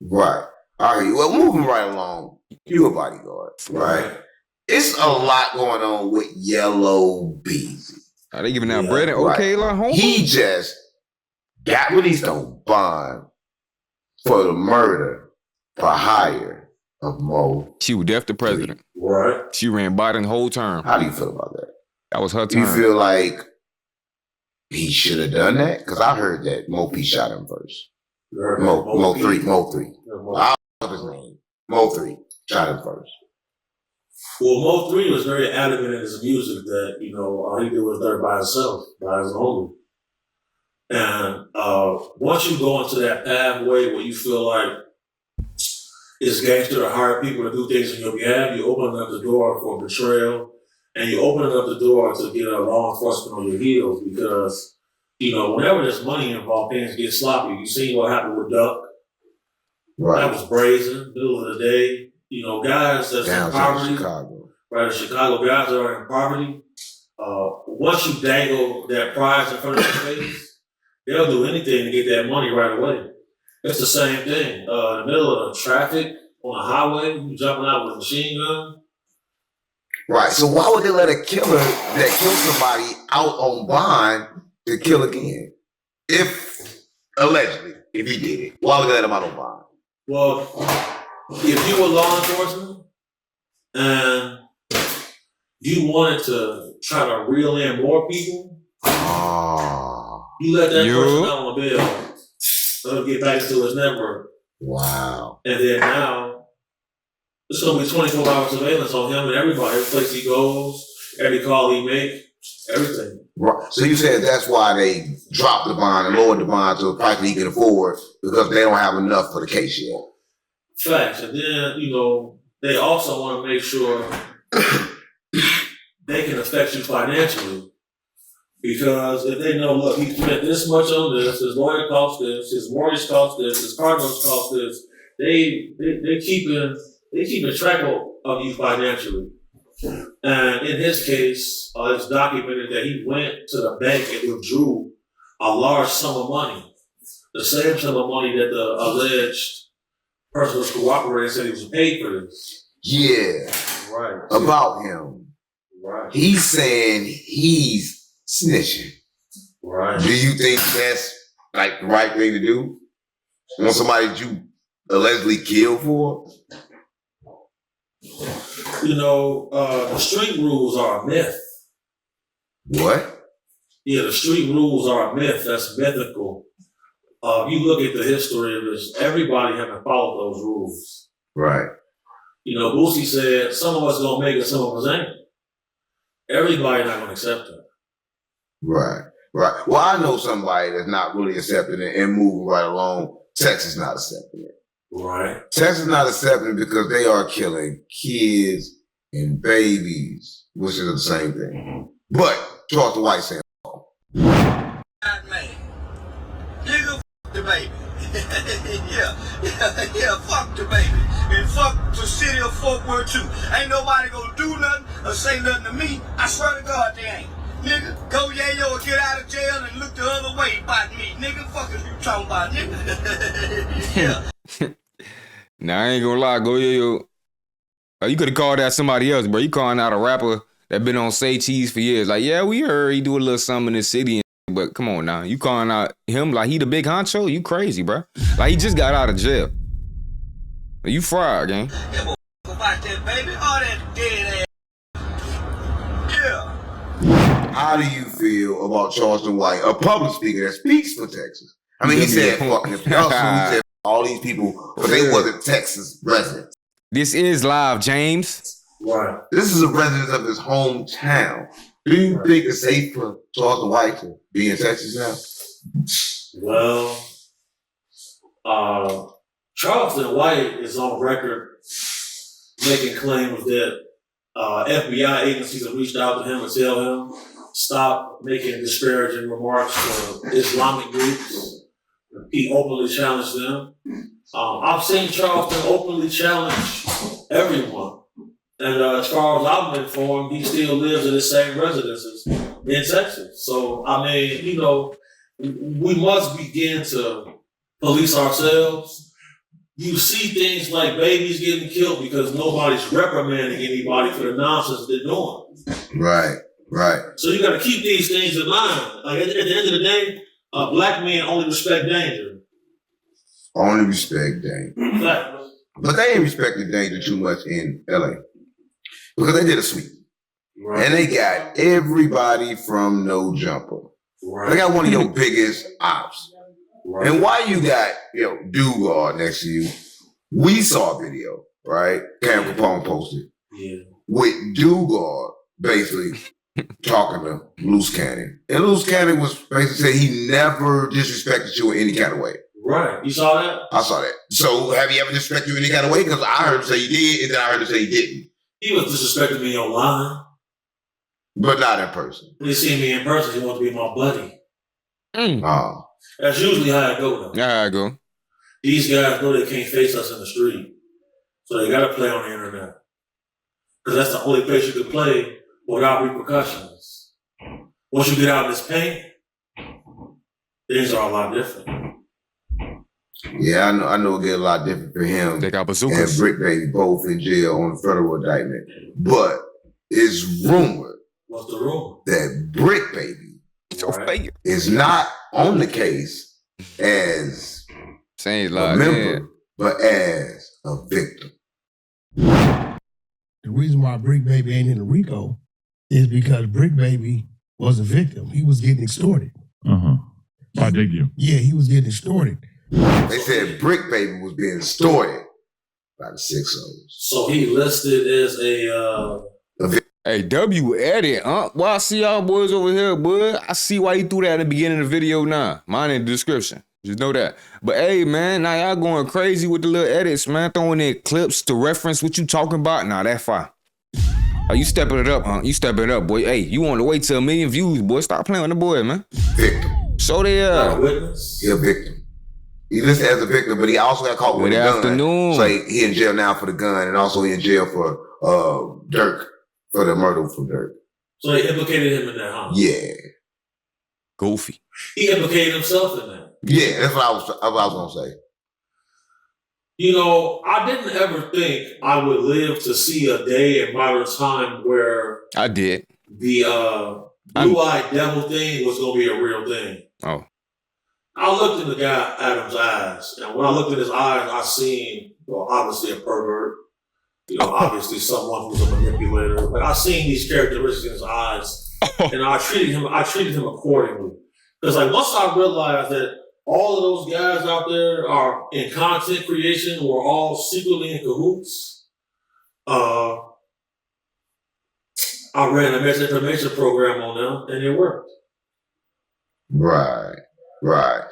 Right. All right. Well, moving right along, you a bodyguard, right? It's a lot going on with Yellow Beezy. Are they giving out bread and okay, like home? He just got released on bond for the murder for hire of Mo. She was deaf the president. Right. She ran Biden the whole term. How do you feel about that? That was her term. You feel like he should have done that? Because I heard that Mo P shot him first. Mo 3. I don't know his name. Mo 3 shot him first. Well, Mo 3 was very adamant in his music that, all he did was dirt by himself, by his own. And once you go into that pathway where you feel like it's gangster to hire people to do things on your behalf, you open up the door for betrayal, and you open up the door to get a law enforcement on your heels because, whenever there's money involved, things get sloppy. You see what happened with Duck. Right. That was brazen, middle of the day. Guys that's in poverty, Chicago. Right, in Chicago, guys that are in poverty, once you dangle that prize in front of their face, they'll do anything to get that money right away. It's the same thing. In the middle of traffic, on a highway, you jumping out with a machine gun. Right, so why would they let a killer that killed somebody out on bond to kill again? Allegedly, if he did it, why would they let him out on bond? Well, if you were law enforcement and you wanted to try to reel in more people, you let that person out on a bill so he'll get back to his network. Wow. And then now, it's going to be 24-hour surveillance on him and everybody, every place he goes, every call he makes, everything. Right. So you said that's why they dropped the bond and lowered the bond to a price that he can afford because they don't have enough for the case yet. Facts. And then, they also want to make sure they can affect you financially. Because if they know, look, he spent this much on this, his lawyer cost this, his mortgage cost this, his car notes cost this, they keeping track of you financially. And in his case, it's documented that he went to the bank and withdrew a large sum of money. The same sum of money that the alleged person was cooperating said he was paid for this. Yeah. Right. About him. Right. He's saying he's snitching. Right. Do you think that's like the right thing to do? Want somebody that you allegedly killed for? The street rules are a myth. What? Yeah, the street rules are a myth. That's mythical. You look at the history of this, everybody haven't followed those rules. Right. Boosie said, some of us gonna make it, some of us ain't. Everybody not gonna accept it. Right. Well, I know somebody that's not really accepting it and moving right along. Texas not accepting it. Right. Texas not accepting it because they are killing kids and babies, which is the same thing. But Charleston White saying, Nigga, fuck the baby. yeah, fuck the baby. And fuck the city of Fort Worth too. Ain't nobody gonna do nothing or say nothing to me. I swear to God they ain't. Nigga, go yayo or get out of jail and look the other way about me. Nigga, fuck is you talking about, nigga? Yeah. Nah, I ain't gonna lie, go yayo. You could have called out somebody else, bro. You calling out a rapper that been on Say Cheese for years. Like, yeah, we heard he do a little something in the city. But come on now, you calling out him like he the big honcho? You crazy, bro. Like he just got out of jail. You fried, gang. Yeah, about that baby, all that dead ass. Yeah. how do you feel about Charleston White, a public speaker that speaks for Texas? I mean, he said fucking he said all these people, but they wasn't Texas residents. This is live, James. Right. This is a resident of his hometown. Do you think it's safe for Charleston White to be in Texas now? Well, Charleston White is on record making claims that FBI agencies have reached out to him and tell him stop making disparaging remarks to Islamic groups. He openly challenged them. I've seen Charleston openly challenge everyone. And as far as I'm informed, he still lives in the same residences in Texas. So, I mean, we must begin to police ourselves you see things like babies getting killed because nobody's reprimanding anybody for the nonsense they're doing. Right. So you got to keep these things in mind. Like at the end of the day, black men only respect danger. Only respect danger. Fact. But they ain't respected danger too much in LA. Because they did a sweep. Right. And they got everybody from No Jumper. Right. They got one of your biggest ops. Right. And while you got, Dugard next to you, we saw a video, right? Cam Capone posted. Yeah. With Dugard basically talking to Loose Cannon. And Loose Cannon was basically saying he never disrespected you in any kind of way. Right. You saw that? I saw that. So have he ever disrespected you in any kind of way? Because I heard him say he did, and then I heard him say he didn't. He was disrespecting me online. But not in person. When he see me in person, he wants to be my buddy. Oh. That's usually how it go, though. Yeah, how I go. These guys know they can't face us in the street. So they got to play on the internet. Because that's the only place you can play without repercussions. Once you get out in this paint, things are a lot different. Yeah, I know it get a lot different for him. They got And bazookas. Brick Baby both in jail on a federal indictment. But it's rumored What's the rule? that Brick Baby So fake. is not on the case as Saying a like, member, yeah. but as a victim. The reason why Brick Baby ain't in the RICO is because Brick Baby was a victim. He was getting extorted. I dig you. Yeah, he was getting extorted. They said Brick Baby was being extorted by the 6-0s. So he listed as a Hey, W edit, huh? Well, I see y'all boys over here, boy. I see why you threw that in the beginning of the video now. Mine in the description. Just know that. But hey, man, now y'all going crazy with the little edits, man. Throwing in clips to reference what you talking about. Nah, that fine. Oh, you stepping it up, huh? You stepping it up, boy. Hey, you want to wait till 1 million views, boy. Stop playing with the boy, man. Victim. So they, witness. He a victim. He listed as a victim, but he also got caught with Good a gun. afternoon. So he in jail now for the gun, and also he in jail for Dirk, for the murder from Dirk. So they implicated him in that, huh? Yeah. goofy. He implicated himself in that. Yeah, that's what I was gonna say. You know, I didn't ever think I would live to see a day in modern time where I did. the blue-eyed devil thing was going to be a real thing. Oh. I looked in the guy Adam's eyes, and when I looked in his eyes, I seen, well, obviously a pervert, you know, obviously someone who's a manipulator, but I seen these characteristics in his eyes, and I treated him accordingly. Because like once I realized that all of those guys out there are in content creation, we're all secretly in cahoots. I ran a misinformation program on them, and it worked. Right.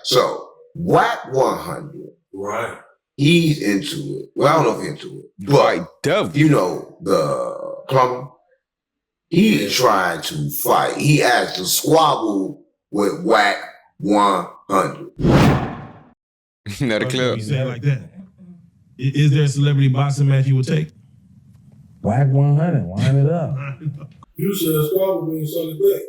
So Wack100, Right. he's into it. Well, I don't know if he's into it, but devil. you know the plumber. He is trying to fight. He has to squabble with Wack100. Another clip. You say it like that. Is there a celebrity boxing match you would take? Wack100, wind it up. You said squabble means something big.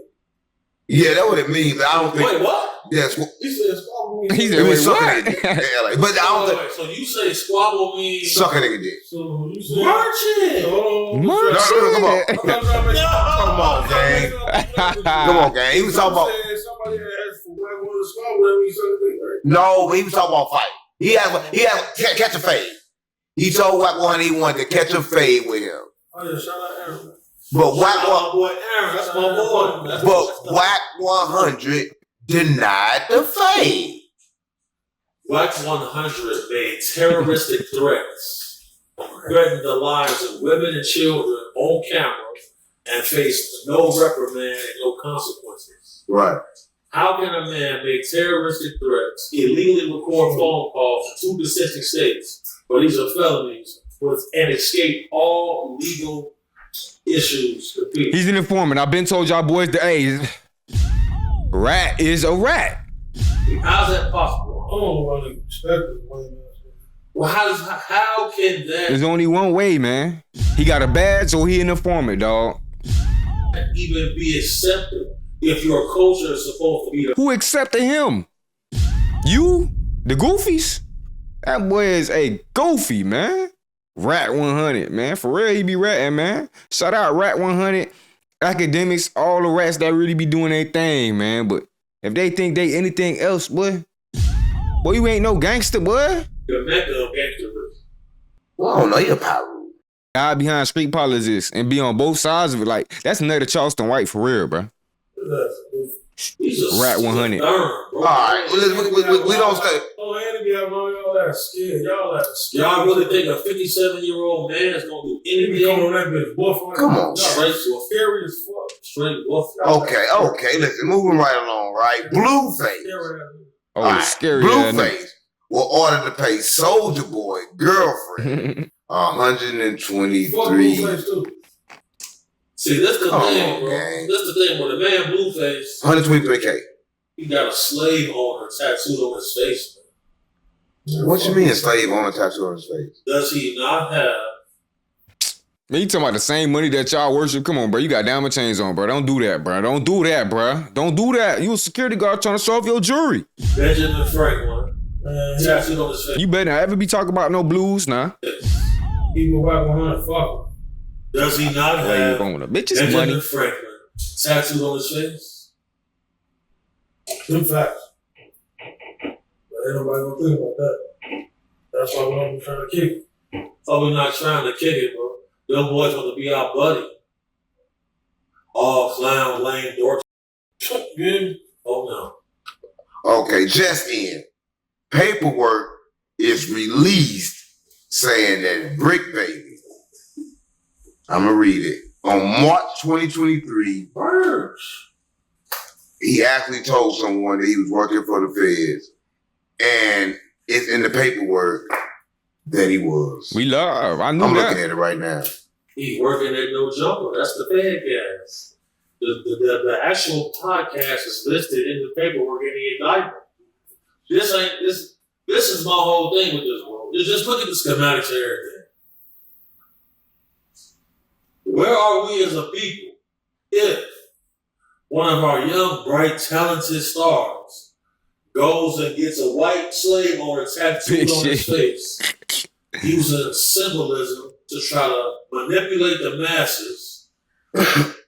Yeah, that's what it means. I don't think. Wait, what? Yeah, He said squabble means He something said, it wait, means sucking what? nigga dick. Yeah, like, but I don't think So you say squabble means sucking nigga dick. So you said merchant. Oh, No, come on. Come on, gang. Come on, gang. He was talking about. Somebody asked for Wack100 to squabble, that means something big, right? No, but he was talking about fight. He had catch a fade. He told Wack100 he wanted to catch a fade with him. Oh yeah, shout out Aaron. But Shout out my boy Aaron. That's my boy. Wack100 denied the fade. Wack100 made terroristic threats, threatened the lives of women and children on camera, and faced no reprimand and no consequences. Right. How can a man make terroristic threats, illegally record phone calls in 2 consenting states, but these are felonies, and escape all legal issues to people? He's an informant. I've been told y'all boys that, hey, rat is a rat. How's that possible? I don't know why they expect it. Well, how can that There's only one way, man. He got a badge, so he an informant, dog. even be accepted if your culture is supposed to be the Who accepted him? You? The goofies? That boy is a goofy, man. Wack100, man. For real, he be ratting, man. Shout out Wack100, academics, all the rats that really be doing their thing, man. But if they think they anything else, boy, you ain't no gangster, boy. You're mecca of gangsterism. Well, I don't know, you're a pyro. Guy behind street politics and be on both sides of it. Like, that's another Charleston white for real, bro. Wack100. All right, we don't stay. Oh, Andy, y'all that scared. Y'all really think a 57-year-old man is gonna do anything on that bitch? Buff. Come on. Straight wolf. Scary as fuck. Straight wolf. Okay, listen, moving right along, right? Blueface. Oh, All right, scary. Blueface will order to pay Soldier Boy girlfriend $123. See, that's the thing, bro. Gang. That's the thing. When the man Blueface, $123K. he got a slave owner tattooed on his face. Man. What you mean a slave owner tattoo on his face? Does he not have? Man, you talking about the same money that y'all worship? Come on, bro. You got diamond chains on, bro. Don't do that, bro. Don't do that, bro. Don't do that. You a security guard trying to show off your jewelry. Benjamin Franklin tattooed on his face. You better not ever be talking about no blues, nah. People Wack100, fuck. Does he not have on the bitches Benjamin money? Franklin tattooed on his face? Them facts. But ain't nobody gonna think about that. That's why we don't be trying to kick it. Oh, we're not trying to kick it, bro. Them boys want to be our buddy. All clown, lame, dork. Good. Oh, no. Okay, just in. Paperwork is released saying that Brick Baby, I'm gonna read it. On March 2023, Birds. he actually told someone that he was working for the feds, and it's in the paperwork that he was. We love. I knew I'm that. looking at it right now. He working at No Jumper. That's the podcast. The actual podcast is listed in the paperwork in the indictment. This is my whole thing with this world. Just look at the schematics and everything. Where are we as a people if one of our young, bright, talented stars goes and gets a white slave owner tattooed on his face, using symbolism to try to manipulate the masses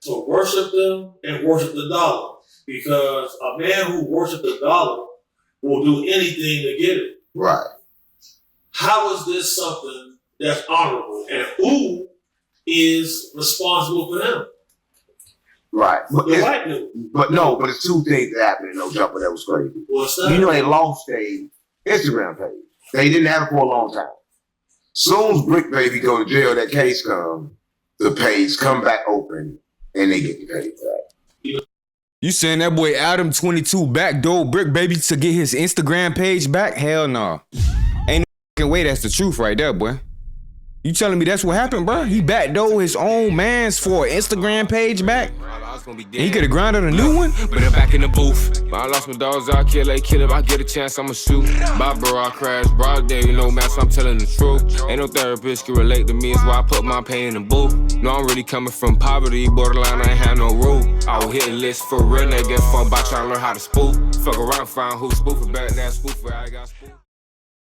to worship them and worship the dollar? Because a man who worships the dollar will do anything to get it. Right. How is this something that's honorable? And who is responsible for them? Right. But The white dude. but it's two things that happened in No Jumper that was crazy. What's that? You know, they lost a Instagram page. They didn't have it for a long time. Soon as Brick Baby go to jail, that case come, the page come back open, and they get the page back. You saying that boy Adam22 backdoor Brick Baby to get his Instagram page back? Hell no. Ain't no fucking way that's the truth right there, boy. You telling me that's what happened, bro? He backdoored his own mans for an Instagram page back? And he could have grinded a new one? But I'm back in the booth. I lost my dogs, I kill if I get a chance, I'ma shoot. Bye, bro, I crash. Broad day, you know, man, so I'm telling the truth. Ain't no therapist can relate to me, it's why I put my pain in the booth. No, I'm really coming from poverty, borderline, I ain't have no rule. I will hit a list for real, they get fucked by trying to learn how to spoof. Fuck around, find who spoofing back, that spoofer, I got spoof.